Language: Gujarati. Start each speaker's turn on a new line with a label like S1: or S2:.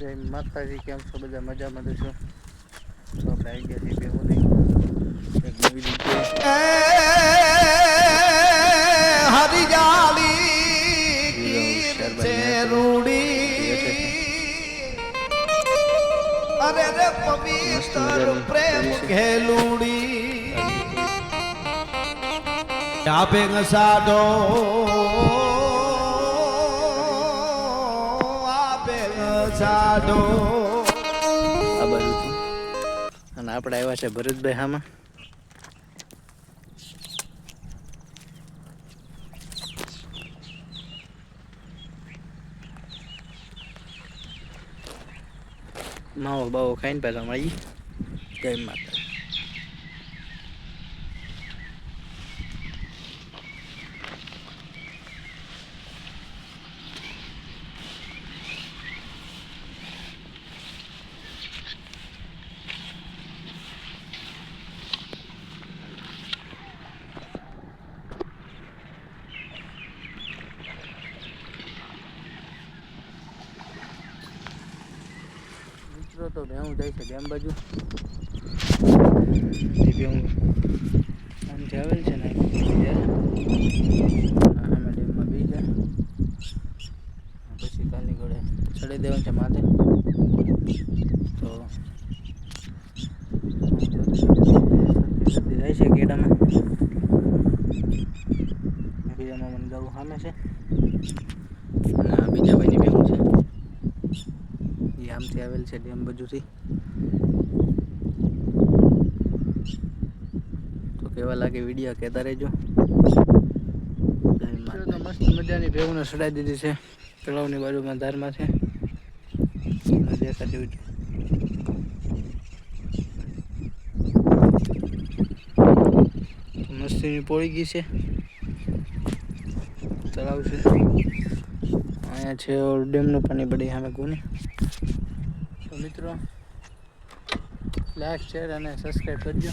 S1: જય માતાજી, કેમ છો બધા? મજામાં તો છો? તો આપણે આવી ગયા છીએ બેવું નહીં એક નવી જગ્યાએ રૂડી
S2: અરે રે પવિત્ર પ્રેમ ખેલુડી આપે સાડો આપે સાડો
S1: આ બાજુથી. અને આપણે આવ્યા છે ભરતભાઈ હામાં. માવો બાવો ખાઈને પહેલા મળી. જય માતા. મિત્રો તો ભેવું જાય છે ડેમ બાજુ. ભેવું આમથી આવેલ છે ને આમાં ડેમમાં બી જાય. પછી કાલની ઘોડે ચડી દેવાનું છે માથે. તો જાય છે કેડામાં. બીજામાં મને ગાવું સામે છે અને આ બીજા ભાઈની ભેવું છે. એ આમથી આવેલ છે ડેમ બાજુથી. તો કેવા લાગે વિડીયો કહેતા રહેજો. તો મસ્ત મજાની ભેવને સડાઈ દીધી છે તળાવની બાજુમાં ધારમાં છે. દેખાતી હોય મસ્તીની પોળી ગઈ છે. તળાવ છે અહીંયા છે ડેમનું પાણી પડી સામે કોને. તો મિત્રો લાઈક શેર અને સબસ્ક્રાઈબ કરજો.